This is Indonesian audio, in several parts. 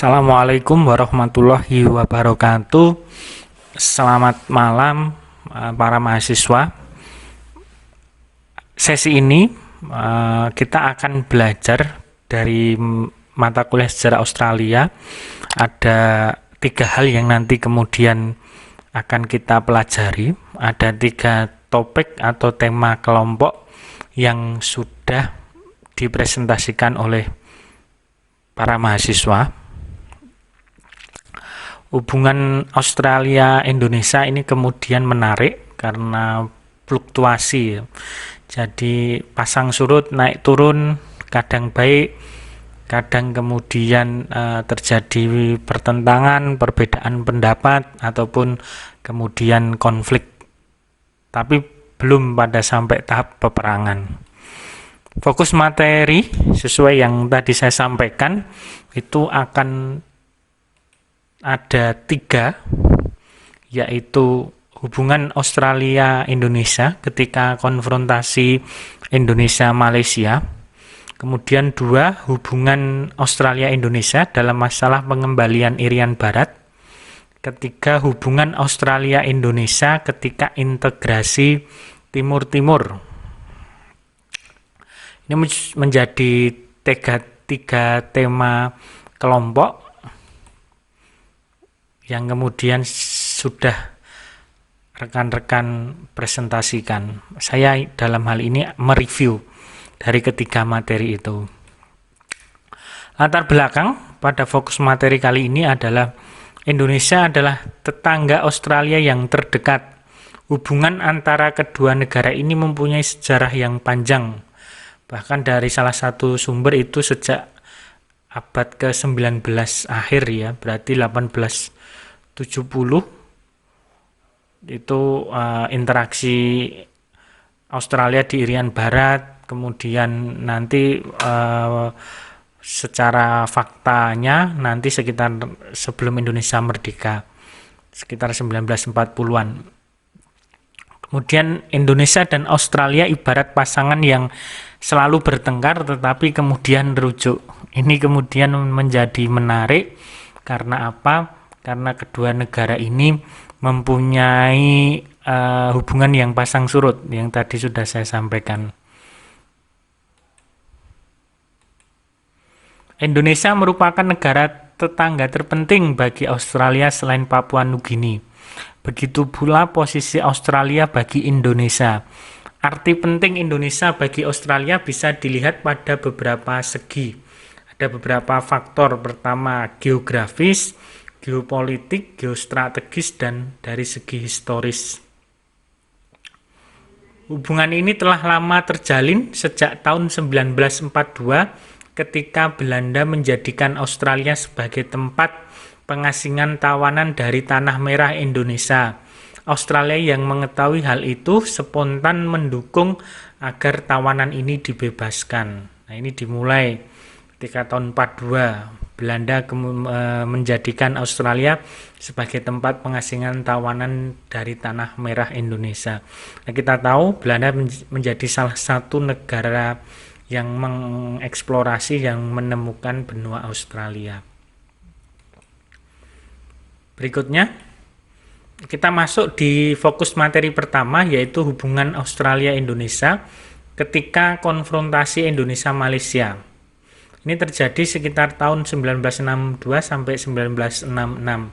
Assalamualaikum warahmatullahi wabarakatuh. Selamat malam para mahasiswa. Sesi ini kita akan belajar dari mata kuliah sejarah Australia. Ada 3 hal yang nanti kemudian akan kita pelajari. Ada 3 topik atau tema kelompok yang sudah dipresentasikan oleh para mahasiswa. Hubungan Australia-Indonesia ini kemudian menarik karena fluktuasi. Jadi pasang surut, naik turun, kadang baik, kadang kemudian terjadi pertentangan, perbedaan pendapat, ataupun kemudian konflik. Tapi belum pada sampai tahap peperangan. Fokus materi sesuai yang tadi saya sampaikan itu akan ada 3, yaitu hubungan Australia-Indonesia ketika konfrontasi Indonesia-Malaysia. Kemudian 2, hubungan Australia-Indonesia dalam masalah pengembalian Irian Barat. Ketiga, hubungan Australia-Indonesia ketika integrasi Timur-Timur. Ini menjadi 3 tema kelompok yang kemudian sudah rekan-rekan presentasikan. Saya dalam hal ini mereview dari ketiga materi itu. Latar belakang pada fokus materi kali ini adalah Indonesia adalah tetangga Australia yang terdekat. Hubungan antara kedua negara ini mempunyai sejarah yang panjang. Bahkan dari salah satu sumber itu sejak abad ke-19 akhir ya, berarti 1870 itu interaksi Australia di Irian Barat, kemudian nanti secara faktanya nanti sekitar sebelum Indonesia merdeka, sekitar 1940-an. Kemudian Indonesia dan Australia ibarat pasangan yang selalu bertengkar tetapi kemudian rujuk. Ini kemudian menjadi menarik karena apa? Karena kedua negara ini mempunyai hubungan yang pasang surut yang tadi sudah saya sampaikan. Indonesia merupakan negara tetangga terpenting bagi Australia selain Papua Nugini. Begitu pula posisi Australia bagi Indonesia. Arti penting Indonesia bagi Australia bisa dilihat pada beberapa segi. Ada beberapa faktor. Pertama, geografis, geopolitik, geostrategis, dan dari segi historis. Hubungan ini telah lama terjalin sejak tahun 1942 ketika Belanda menjadikan Australia sebagai tempat pengasingan tawanan dari Tanah Merah Indonesia. Australia yang mengetahui hal itu spontan mendukung agar tawanan ini dibebaskan. Nah, ini dimulai ketika tahun 42. Belanda menjadikan Australia sebagai tempat pengasingan tawanan dari Tanah Merah Indonesia. Nah, kita tahu Belanda menjadi salah satu negara yang mengeksplorasi, yang menemukan benua Australia. Berikutnya, kita masuk di fokus materi pertama, yaitu hubungan Australia-Indonesia ketika konfrontasi Indonesia-Malaysia. Ini terjadi sekitar tahun 1962 sampai 1966.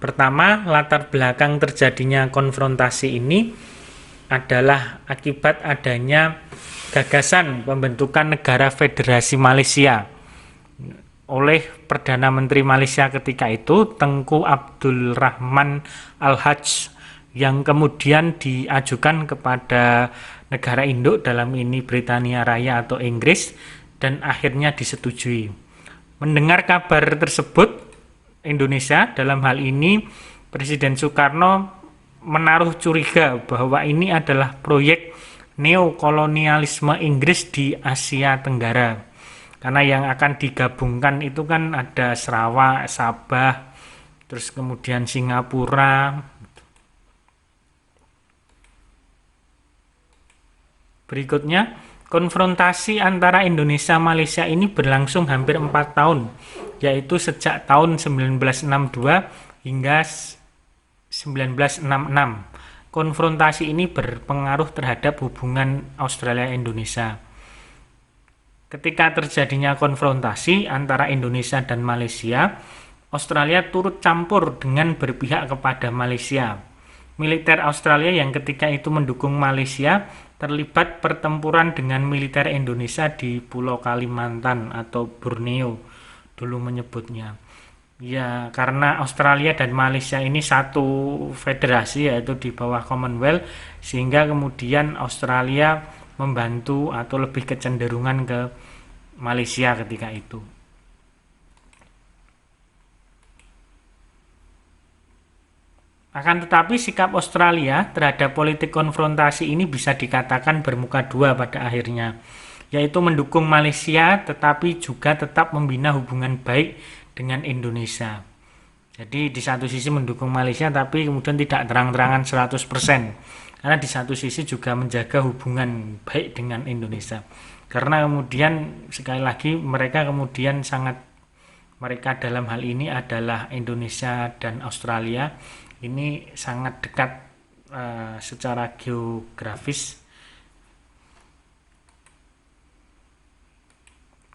Pertama, latar belakang terjadinya konfrontasi ini adalah akibat adanya gagasan pembentukan negara Federasi Malaysia oleh Perdana Menteri Malaysia ketika itu, Tengku Abdul Rahman Al-Hajj, yang kemudian diajukan kepada negara induk, dalam ini Britania Raya atau Inggris, dan akhirnya disetujui. Mendengar kabar tersebut, Indonesia dalam hal ini Presiden Soekarno menaruh curiga bahwa ini adalah proyek neokolonialisme Inggris di Asia Tenggara. Karena yang akan digabungkan itu kan ada Sarawak, Sabah, terus kemudian Singapura. Berikutnya, konfrontasi antara Indonesia-Malaysia ini berlangsung hampir 4 tahun yaitu sejak tahun 1962 hingga 1966. Konfrontasi ini berpengaruh terhadap hubungan Australia-Indonesia. Ketika terjadinya konfrontasi antara Indonesia dan Malaysia, Australia turut campur dengan berpihak kepada Malaysia. Militer Australia yang ketika itu mendukung Malaysia terlibat pertempuran dengan militer Indonesia di Pulau Kalimantan atau Borneo dulu menyebutnya. Ya, karena Australia dan Malaysia ini satu federasi, yaitu di bawah Commonwealth, sehingga kemudian Australia membantu atau lebih kecenderungan ke Malaysia ketika itu. Akan tetapi sikap Australia terhadap politik konfrontasi ini bisa dikatakan bermuka dua pada akhirnya, yaitu mendukung Malaysia tetapi juga tetap membina hubungan baik dengan Indonesia. Jadi di satu sisi mendukung Malaysia tapi kemudian tidak terang-terangan 100%, karena di satu sisi juga menjaga hubungan baik dengan Indonesia. Karena kemudian sekali lagi mereka dalam hal ini adalah Indonesia dan Australia ini sangat dekat secara geografis.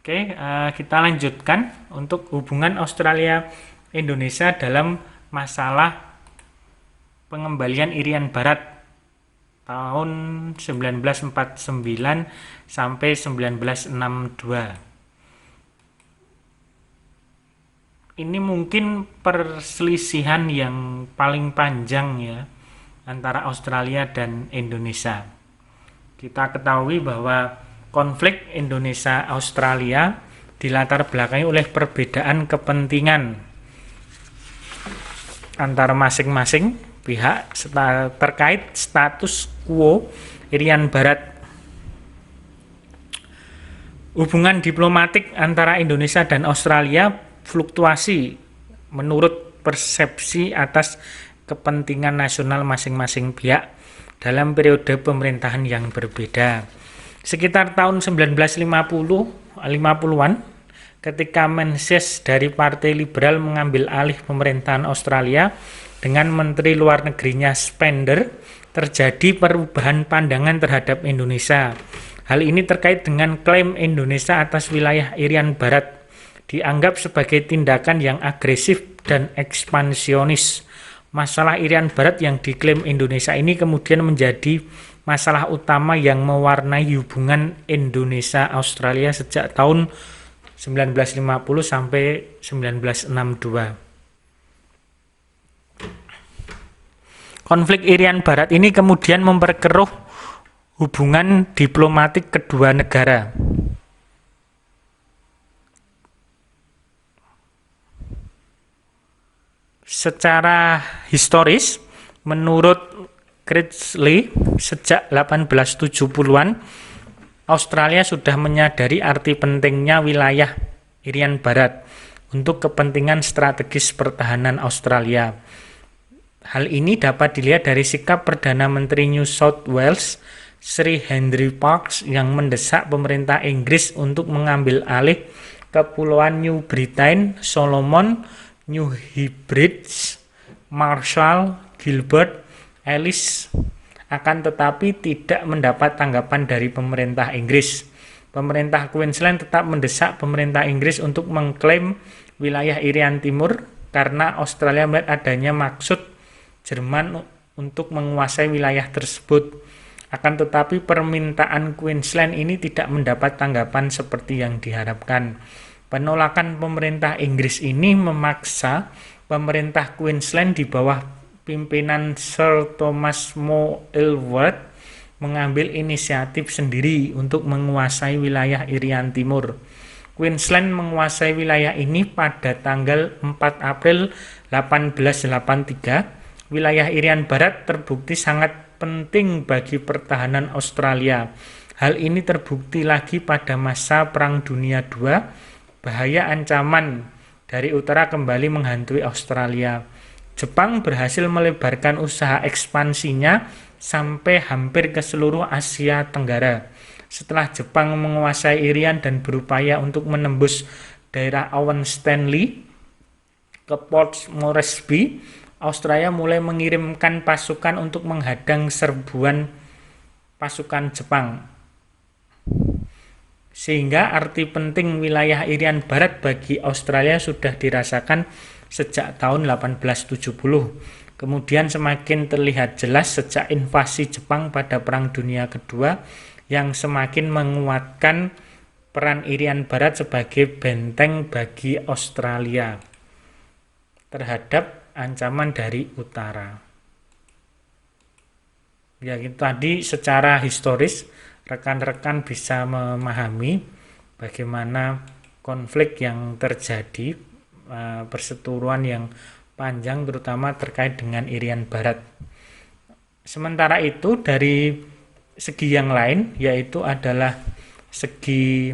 Oke, kita lanjutkan untuk hubungan Australia-Indonesia dalam masalah pengembalian Irian Barat tahun 1949 sampai 1962. Ini mungkin perselisihan yang paling panjang ya antara Australia dan Indonesia. Kita ketahui bahwa konflik Indonesia-Australia dilatar belakangi oleh perbedaan kepentingan antara masing-masing pihak terkait status quo Irian Barat. Hubungan diplomatik antara Indonesia dan Australia fluktuasi menurut persepsi atas kepentingan nasional masing-masing pihak dalam periode pemerintahan yang berbeda. Sekitar tahun 1950-an, ketika Menzies dari Partai Liberal mengambil alih pemerintahan Australia dengan Menteri Luar Negerinya Spender, terjadi perubahan pandangan terhadap Indonesia. Hal ini terkait dengan klaim Indonesia atas wilayah Irian Barat dianggap sebagai tindakan yang agresif dan ekspansionis. Masalah Irian Barat yang diklaim Indonesia ini kemudian menjadi masalah utama yang mewarnai hubungan Indonesia-Australia sejak tahun 1950 sampai 1962. Konflik Irian Barat ini kemudian memperkeruh hubungan diplomatik kedua negara. Secara historis, menurut Critchley, sejak 1870-an, Australia sudah menyadari arti pentingnya wilayah Irian Barat untuk kepentingan strategis pertahanan Australia. Hal ini dapat dilihat dari sikap Perdana Menteri New South Wales, Sir Henry Parkes, yang mendesak pemerintah Inggris untuk mengambil alih Kepulauan New Britain, Solomon, New Hebrides, Marshall, Gilbert, Ellice, akan tetapi tidak mendapat tanggapan dari pemerintah Inggris. Pemerintah Queensland tetap mendesak pemerintah Inggris untuk mengklaim wilayah Irian Timur karena Australia melihat adanya maksud Jerman untuk menguasai wilayah tersebut. Akan tetapi permintaan Queensland ini tidak mendapat tanggapan seperti yang diharapkan. Penolakan pemerintah Inggris ini memaksa pemerintah Queensland di bawah pimpinan Sir Thomas More Aylward mengambil inisiatif sendiri untuk menguasai wilayah Irian Timur. Queensland menguasai wilayah ini pada tanggal 4 April 1883. Wilayah Irian Barat terbukti sangat penting bagi pertahanan Australia. Hal ini terbukti lagi pada masa Perang Dunia II. Bahaya ancaman dari utara kembali menghantui Australia. Jepang berhasil melebarkan usaha ekspansinya sampai hampir ke seluruh Asia Tenggara. Setelah Jepang menguasai Irian dan berupaya untuk menembus daerah Owen Stanley ke Port Moresby, Australia mulai mengirimkan pasukan untuk menghadang serbuan pasukan Jepang. Sehingga arti penting wilayah Irian Barat bagi Australia sudah dirasakan sejak tahun 1870. Kemudian semakin terlihat jelas sejak invasi Jepang pada Perang Dunia Kedua yang semakin menguatkan peran Irian Barat sebagai benteng bagi Australia terhadap ancaman dari utara. Ya, itu tadi secara historis rekan-rekan bisa memahami bagaimana konflik yang terjadi, perseteruan yang panjang terutama terkait dengan Irian Barat. Sementara itu dari segi yang lain, yaitu adalah segi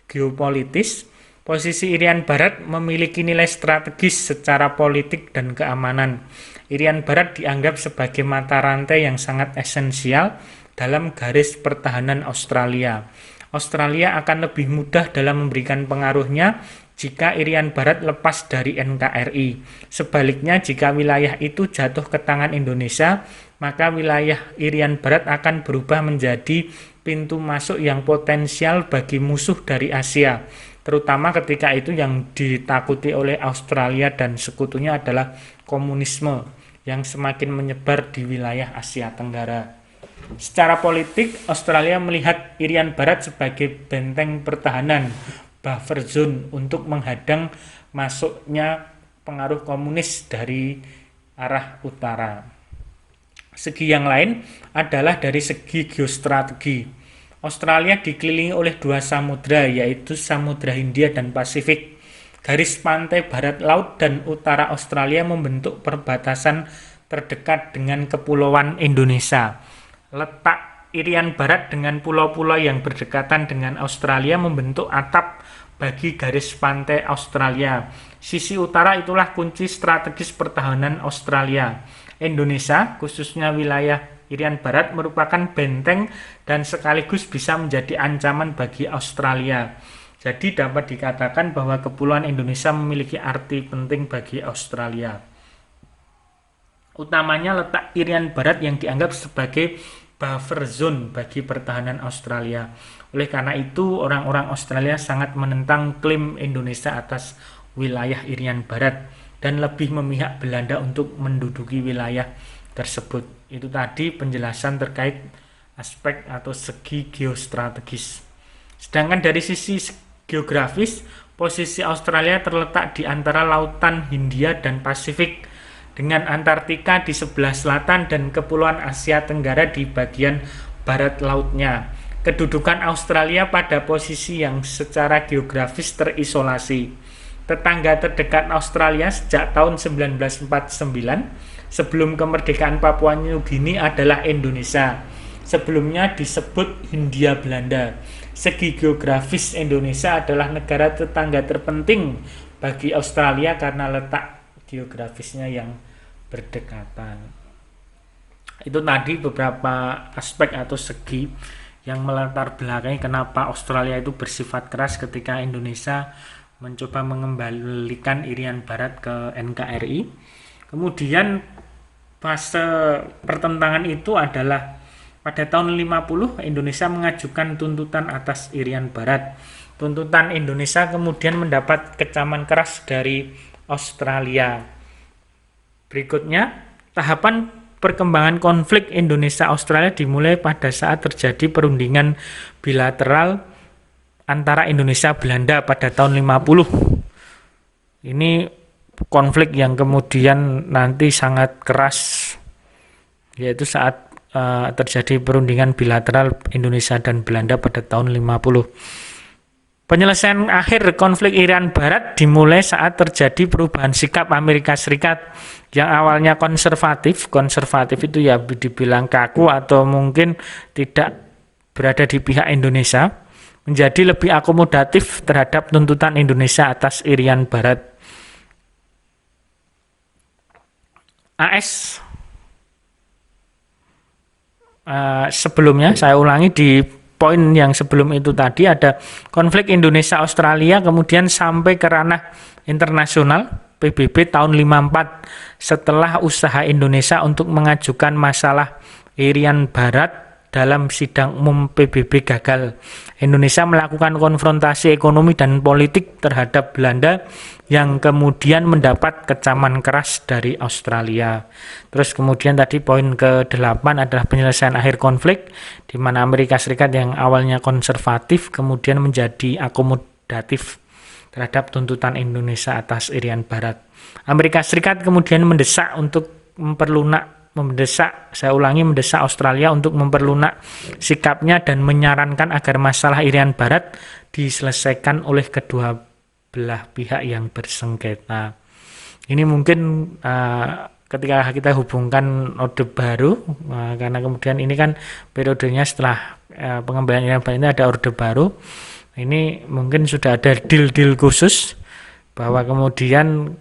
geopolitis, posisi Irian Barat memiliki nilai strategis secara politik dan keamanan. Irian Barat dianggap sebagai mata rantai yang sangat esensial dalam garis pertahanan Australia. Australia akan lebih mudah dalam memberikan pengaruhnya jika Irian Barat lepas dari NKRI. Sebaliknya, jika wilayah itu jatuh ke tangan Indonesia, maka wilayah Irian Barat akan berubah menjadi pintu masuk yang potensial bagi musuh dari Asia. Terutama ketika itu yang ditakuti oleh Australia dan sekutunya adalah komunisme yang semakin menyebar di wilayah Asia Tenggara. Secara politik, Australia melihat Irian Barat sebagai benteng pertahanan, buffer zone untuk menghadang masuknya pengaruh komunis dari arah utara. Segi yang lain adalah dari segi geostrategi. Australia dikelilingi oleh dua samudra, yaitu Samudra Hindia dan Pasifik. Garis pantai barat laut dan utara Australia membentuk perbatasan terdekat dengan kepulauan Indonesia. Letak Irian Barat dengan pulau-pulau yang berdekatan dengan Australia membentuk atap bagi garis pantai Australia. Sisi utara itulah kunci strategis pertahanan Australia. Indonesia, khususnya wilayah Irian Barat, merupakan benteng dan sekaligus bisa menjadi ancaman bagi Australia. Jadi dapat dikatakan bahwa kepulauan Indonesia memiliki arti penting bagi Australia. Utamanya letak Irian Barat yang dianggap sebagai buffer zone bagi pertahanan Australia. Oleh karena itu, orang-orang Australia sangat menentang klaim Indonesia atas wilayah Irian Barat dan lebih memihak Belanda untuk menduduki wilayah tersebut. Itu tadi penjelasan terkait aspek atau segi geostrategis. Sedangkan dari sisi geografis, posisi Australia terletak di antara lautan Hindia dan Pasifik, dengan Antartika di sebelah selatan dan Kepulauan Asia Tenggara di bagian barat lautnya. Kedudukan Australia pada posisi yang secara geografis terisolasi. Tetangga terdekat Australia sejak tahun 1949 sebelum kemerdekaan Papua New Guinea adalah Indonesia. Sebelumnya disebut Hindia Belanda. Segi geografis, Indonesia adalah negara tetangga terpenting bagi Australia karena letak geografisnya yang berdekatan. Itu tadi beberapa aspek atau segi yang melatar belakangi kenapa Australia itu bersifat keras ketika Indonesia mencoba mengembalikan Irian Barat ke NKRI. Kemudian fase pertentangan itu adalah pada tahun 50 Indonesia mengajukan tuntutan atas Irian Barat. Tuntutan Indonesia kemudian mendapat kecaman keras dari Australia. Berikutnya, tahapan perkembangan konflik Indonesia-Australia dimulai pada saat terjadi perundingan bilateral antara Indonesia-Belanda pada tahun 50. Ini konflik yang kemudian nanti sangat keras, yaitu saat terjadi perundingan bilateral Indonesia dan Belanda pada tahun 50. Penyelesaian akhir konflik Irian Barat dimulai saat terjadi perubahan sikap Amerika Serikat yang awalnya konservatif itu ya dibilang kaku atau mungkin tidak berada di pihak Indonesia, menjadi lebih akomodatif terhadap tuntutan Indonesia atas Irian Barat. sebelumnya saya ulangi, di poin yang sebelum itu tadi ada konflik Indonesia-Australia kemudian sampai ke ranah internasional PBB tahun 54 setelah usaha Indonesia untuk mengajukan masalah Irian Barat dalam sidang umum PBB gagal. Indonesia melakukan konfrontasi ekonomi dan politik terhadap Belanda yang kemudian mendapat kecaman keras dari Australia. Terus kemudian tadi poin ke-8 adalah penyelesaian akhir konflik, di mana Amerika Serikat yang awalnya konservatif kemudian menjadi akomodatif terhadap tuntutan Indonesia atas Irian Barat. Amerika Serikat kemudian mendesak mendesak Australia untuk memperlunak sikapnya dan menyarankan agar masalah Irian Barat diselesaikan oleh kedua belah pihak yang bersengketa. Ini mungkin ketika kita hubungkan Orde Baru, karena kemudian ini kan periodenya setelah pengembalian Irian Barat ini ada Orde Baru, ini mungkin sudah ada deal-deal khusus bahwa kemudian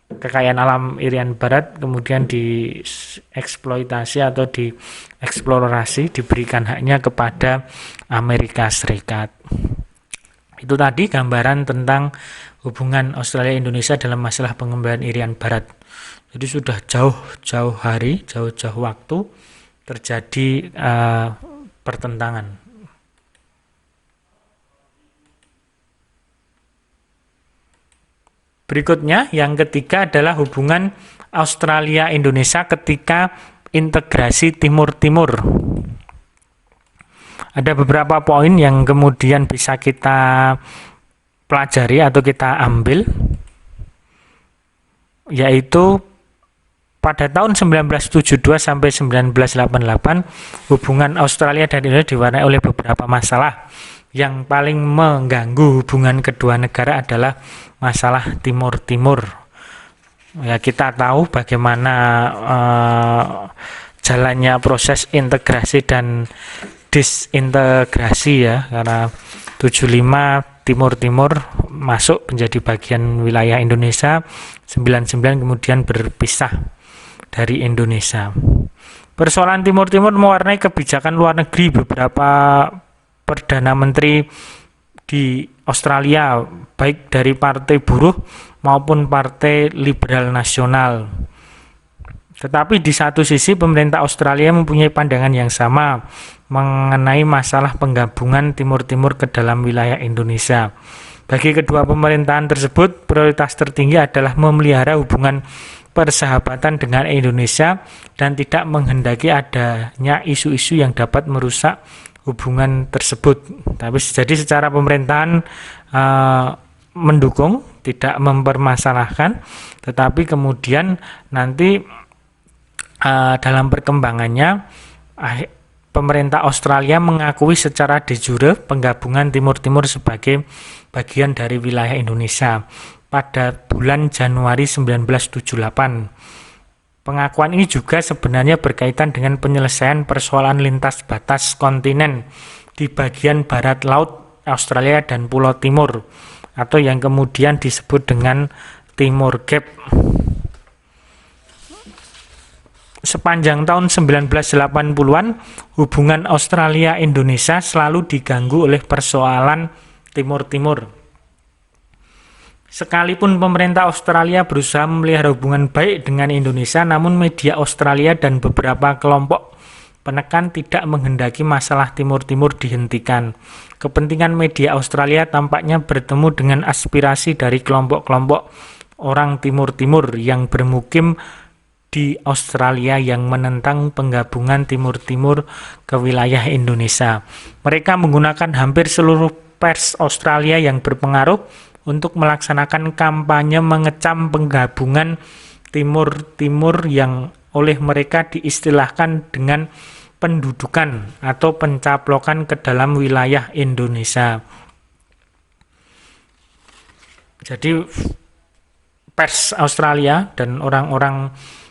kekayaan alam Irian Barat kemudian dieksploitasi atau dieksplorasi, diberikan haknya kepada Amerika Serikat. Itu tadi gambaran tentang hubungan Australia-Indonesia dalam masalah pengembalian Irian Barat. Jadi sudah jauh-jauh hari, jauh-jauh waktu terjadi pertentangan. Berikutnya, yang ketiga adalah hubungan Australia-Indonesia ketika integrasi Timur-Timur. Ada beberapa poin yang kemudian bisa kita pelajari atau kita ambil, yaitu pada tahun 1972 sampai 1988, hubungan Australia dan Indonesia diwarnai oleh beberapa masalah. Yang paling mengganggu hubungan kedua negara adalah masalah Timur-Timur. Ya, kita tahu bagaimana jalannya proses integrasi dan disintegrasi ya, karena 75 Timur-Timur masuk menjadi bagian wilayah Indonesia, 99 kemudian berpisah dari Indonesia. Persoalan Timur-Timur mewarnai kebijakan luar negeri beberapa Perdana Menteri di Australia, baik dari Partai Buruh maupun Partai Liberal Nasional. Tetapi di satu sisi pemerintah Australia mempunyai pandangan yang sama mengenai masalah penggabungan Timur-Timur ke dalam wilayah Indonesia. Bagi kedua pemerintahan tersebut, prioritas tertinggi adalah memelihara hubungan persahabatan dengan Indonesia dan tidak menghendaki adanya isu-isu yang dapat merusak hubungan tersebut. Tapi jadi secara pemerintahan mendukung, tidak mempermasalahkan, tetapi kemudian nanti dalam perkembangannya pemerintah Australia mengakui secara de jure penggabungan Timur-Timur sebagai bagian dari wilayah Indonesia pada bulan Januari 1978. Pengakuan ini juga sebenarnya berkaitan dengan penyelesaian persoalan lintas batas kontinen di bagian barat laut Australia dan Pulau Timur, atau yang kemudian disebut dengan Timor Gap. Sepanjang tahun 1980-an, hubungan Australia-Indonesia selalu diganggu oleh persoalan Timur-Timur. Sekalipun pemerintah Australia berusaha memelihara hubungan baik dengan Indonesia, namun media Australia dan beberapa kelompok penekan tidak menghendaki masalah Timur-Timur dihentikan. Kepentingan media Australia tampaknya bertemu dengan aspirasi dari kelompok-kelompok orang Timur-Timur yang bermukim di Australia yang menentang penggabungan Timur-Timur ke wilayah Indonesia. Mereka menggunakan hampir seluruh pers Australia yang berpengaruh untuk melaksanakan kampanye mengecam penggabungan Timur-Timur yang oleh mereka diistilahkan dengan pendudukan atau pencaplokan ke dalam wilayah Indonesia. Jadi pers Australia dan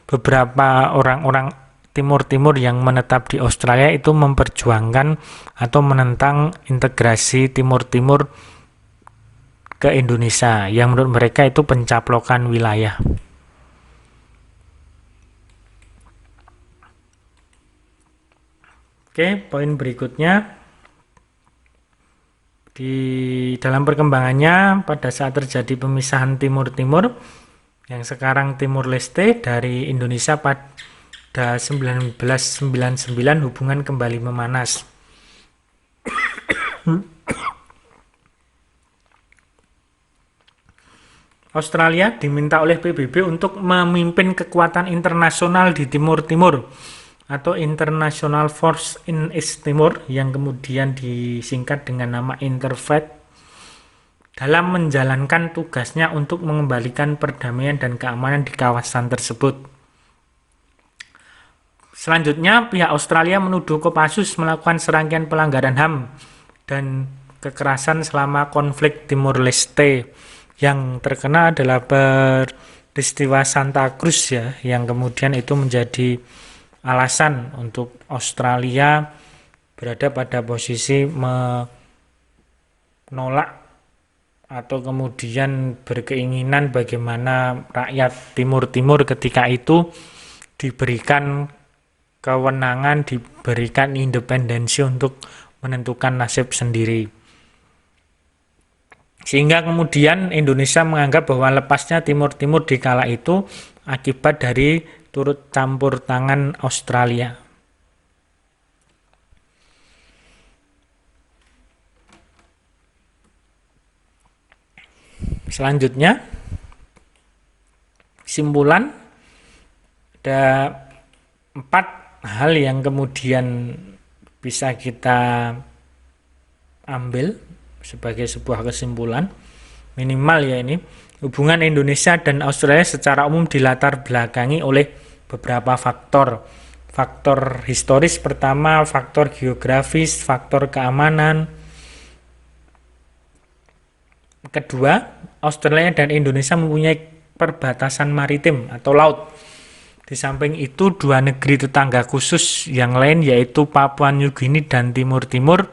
beberapa orang-orang Timur-Timur yang menetap di Australia itu memperjuangkan atau menentang integrasi Timur-Timur ke Indonesia yang menurut mereka itu pencaplokan wilayah. Oke, poin berikutnya Di dalam perkembangannya pada saat terjadi pemisahan Timur-Timur yang sekarang Timur Leste dari Indonesia pada 1999 hubungan kembali memanas. Australia diminta oleh PBB untuk memimpin kekuatan internasional di Timur-Timur atau International Force in East Timor yang kemudian disingkat dengan nama Interfaith dalam menjalankan tugasnya untuk mengembalikan perdamaian dan keamanan di kawasan tersebut. Selanjutnya, pihak Australia menuduh Kopassus melakukan serangkaian pelanggaran HAM dan kekerasan selama konflik Timur Leste. Yang terkena adalah peristiwa Santa Cruz ya, yang kemudian itu menjadi alasan untuk Australia berada pada posisi menolak atau kemudian berkeinginan bagaimana rakyat Timur-Timur ketika itu diberikan kewenangan, diberikan independensi untuk menentukan nasib sendiri. Sehingga kemudian Indonesia menganggap bahwa lepasnya Timur-Timur di kala itu akibat dari turut campur tangan Australia. Selanjutnya, kesimpulan, ada 4 hal yang kemudian bisa kita ambil sebagai sebuah kesimpulan minimal ya ini. Hubungan Indonesia dan Australia secara umum dilatar belakangi oleh beberapa faktor. Faktor historis pertama, faktor geografis, faktor keamanan. Kedua, Australia dan Indonesia mempunyai perbatasan maritim atau laut. Di samping itu, dua negeri tetangga khusus yang lain yaitu Papua New Guinea dan Timur-Timur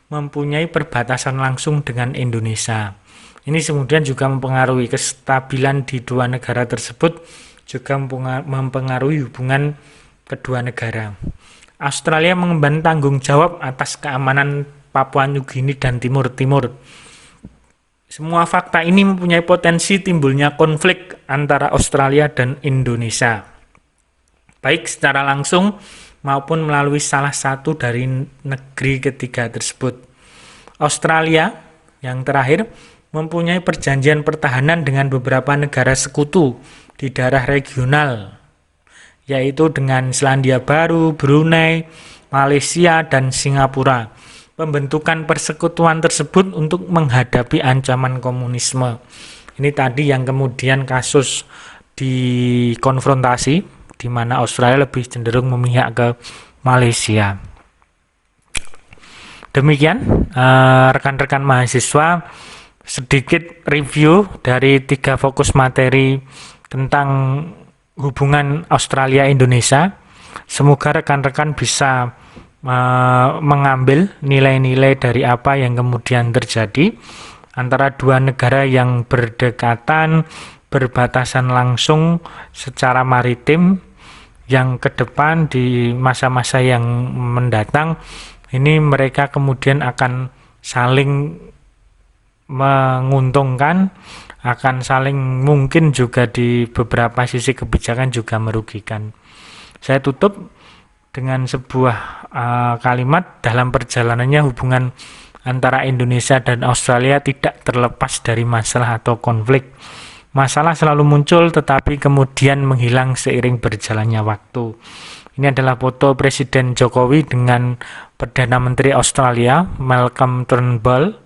mempunyai perbatasan langsung dengan Indonesia. Ini kemudian juga mempengaruhi kestabilan di dua negara tersebut, juga mempengaruhi hubungan kedua negara. Australia mengemban tanggung jawab atas keamanan Papua New Guinea dan Timur-Timur. Semua fakta ini mempunyai potensi timbulnya konflik antara Australia dan Indonesia, baik secara langsung maupun melalui salah satu dari negeri ketiga tersebut. Australia yang terakhir mempunyai perjanjian pertahanan dengan beberapa negara sekutu di daerah regional, yaitu dengan Selandia Baru, Brunei, Malaysia, dan Singapura. Pembentukan persekutuan tersebut untuk menghadapi ancaman komunisme. Ini tadi yang kemudian kasus dikonfrontasi, di mana Australia lebih cenderung memihak ke Malaysia. Demikian rekan-rekan mahasiswa, sedikit review dari 3 fokus materi tentang hubungan Australia-Indonesia. Semoga rekan-rekan bisa mengambil nilai-nilai dari apa yang kemudian terjadi antara dua negara yang berdekatan, berbatasan langsung secara maritim, yang ke depan di masa-masa yang mendatang ini mereka kemudian akan saling menguntungkan, akan saling mungkin juga di beberapa sisi kebijakan juga merugikan. Saya tutup dengan sebuah kalimat, dalam perjalanannya hubungan antara Indonesia dan Australia tidak terlepas dari masalah atau konflik. Masalah selalu muncul tetapi kemudian menghilang seiring berjalannya waktu. Ini adalah foto Presiden Jokowi dengan Perdana Menteri Australia Malcolm Turnbull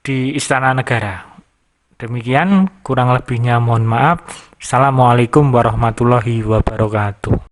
di Istana Negara. Demikian, kurang lebihnya mohon maaf. Assalamualaikum warahmatullahi wabarakatuh.